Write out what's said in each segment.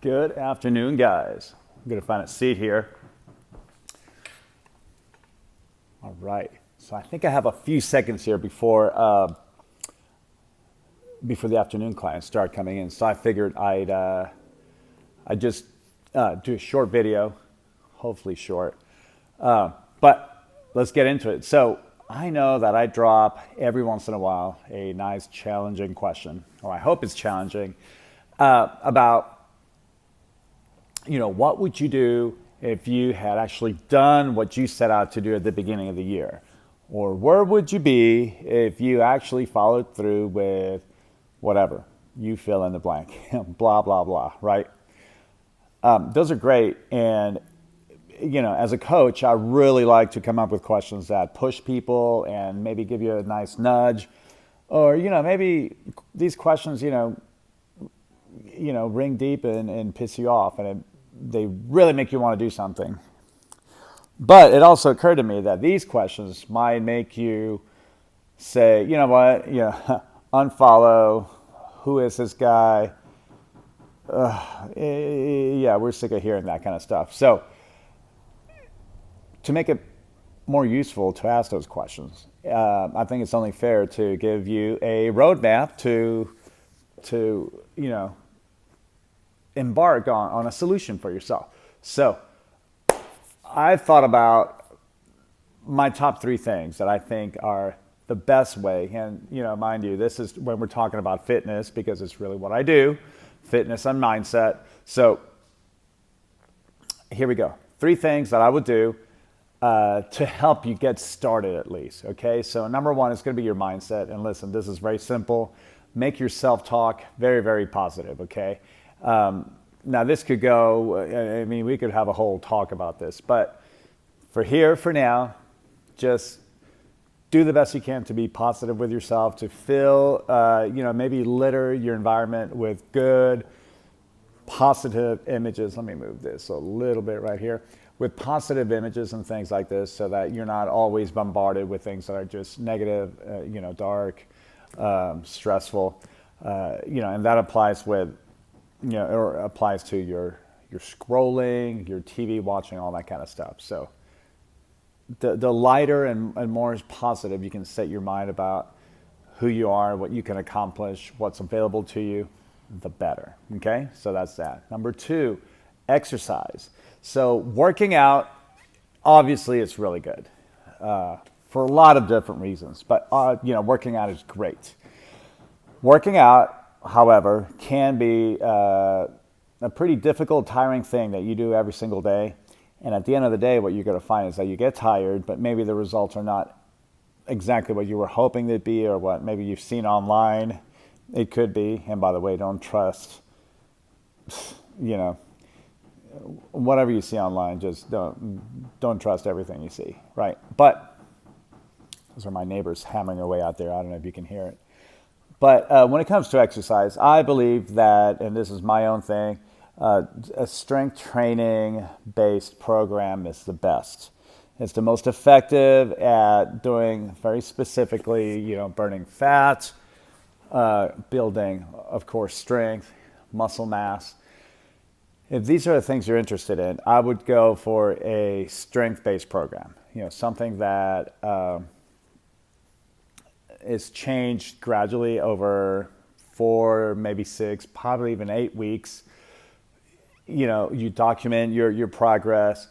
Good afternoon, guys. I'm going to find a seat here. All right. So I think I have a few seconds here before the afternoon clients start coming in. So I figured I'd just do a short video, hopefully short. But let's get into it. So I know that I drop every once in a while a nice challenging question, or I hope it's challenging, about what would you do if you had actually done what you set out to do at the beginning of the year? Or where would you be if you actually followed through with whatever? You fill in the blank, blah, blah, blah, right? Those are great. And, as a coach, I really like to come up with questions that push people and maybe give you a nice nudge. Or, maybe these questions, ring deep and piss you off, and they really make you want to do something. But it also occurred to me that these questions might make you say, you know what, unfollow, who is this guy? Yeah, we're sick of hearing that kind of stuff. So to make it more useful to ask those questions, I think it's only fair to give you a roadmap to embark on a solution for yourself. So I've thought about my top 3 things that I think are the best way. And, mind you, this is when we're talking about fitness, because it's really what I do, fitness and mindset. So here we go. 3 things that I would do to help you get started at least. Okay. So number 1 is going to be your mindset. And listen, this is very simple. Make your self-talk very, very positive. Okay. Now this could go, we could have a whole talk about this, but for now, just do the best you can to be positive with yourself, to fill, maybe litter your environment with good, positive images. Let me move this a little bit right here, with positive images and things like this, so that you're not always bombarded with things that are just negative, dark, stressful, and that applies with, or applies to your scrolling, your TV watching, all that kind of stuff. So the lighter and more positive you can set your mind about who you are, what you can accomplish, what's available to you, the better. Okay, so that's that. Number 2, exercise. So working out, obviously it's really good for a lot of different reasons, but working out is great. Working out, however, can be a pretty difficult, tiring thing that you do every single day. And at the end of the day, what you're going to find is that you get tired, but maybe the results are not exactly what you were hoping they'd be, or what maybe you've seen online it could be. And by the way, don't trust, whatever you see online. Just don't trust everything you see, right? But those are my neighbors hammering away out there. I don't know if you can hear it. But when it comes to exercise, I believe that, and this is my own thing, a strength training-based program is the best. It's the most effective at doing very specifically, burning fat, building, of course, strength, muscle mass. If these are the things you're interested in, I would go for a strength-based program. Something that is changed gradually over 4, maybe 6, probably even 8 weeks. You document your progress.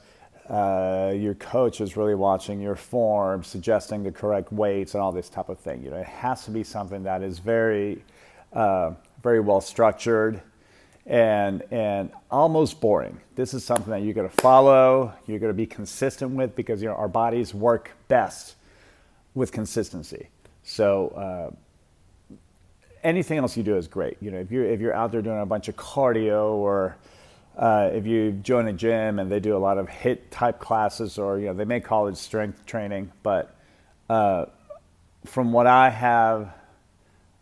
Your coach is really watching your form, suggesting the correct weights and all this type of thing. It has to be something that is very, very well structured and almost boring. This is something that you're going to follow, you're going to be consistent with, because our bodies work best with consistency. So anything else you do is great. If you're out there doing a bunch of cardio, or if you join a gym and they do a lot of HIIT type classes, or they may call it strength training, but from what I have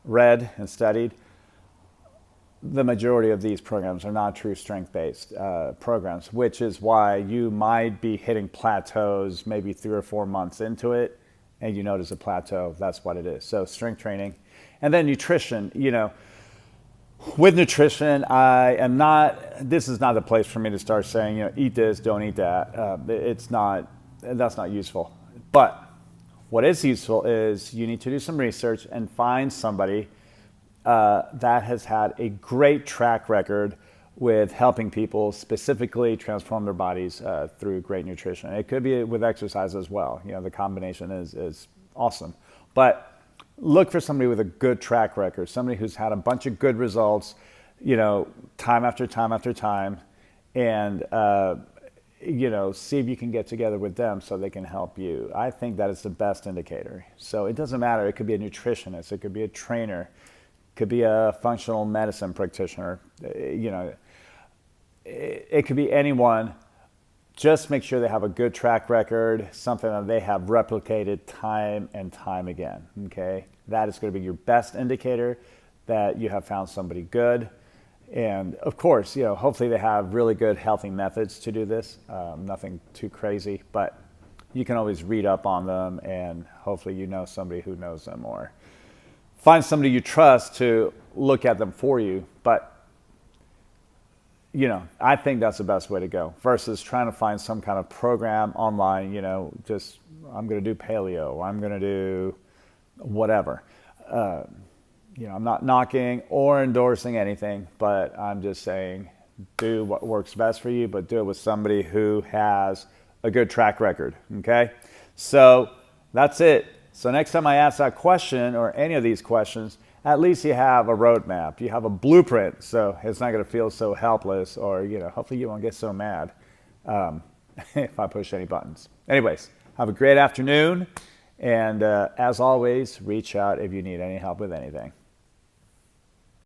read and studied, the majority of these programs are not true strength-based programs, which is why you might be hitting plateaus maybe 3 or 4 months into it, and you notice a plateau. That's what it is. So strength training. And then nutrition, With nutrition, I am not, this is not the place for me to start saying, eat this, don't eat that. That's not useful. But what is useful is you need to do some research and find somebody that has had a great track record with helping people specifically transform their bodies through great nutrition. It could be with exercise as well. The combination is awesome. But look for somebody with a good track record, somebody who's had a bunch of good results, time after time after time, and see if you can get together with them so they can help you. I think that is the best indicator. So it doesn't matter. It could be a nutritionist, it could be a trainer, it could be a functional medicine practitioner. It could be anyone. Just make sure they have a good track record, something that they have replicated time and time again, okay? That is going to be your best indicator that you have found somebody good. And of course, hopefully they have really good healthy methods to do this. Nothing too crazy, but you can always read up on them, and hopefully you know somebody who knows them, or find somebody you trust to look at them for you. But I think that's the best way to go versus trying to find some kind of program online, just I'm going to do paleo, I'm going to do whatever. I'm not knocking or endorsing anything, but I'm just saying do what works best for you, but do it with somebody who has a good track record, okay? So that's it. So next time I ask that question or any of these questions, at least you have a roadmap. You have a blueprint, so it's not going to feel so helpless, or hopefully you won't get so mad if I push any buttons. Anyways, have a great afternoon, and as always, reach out if you need any help with anything.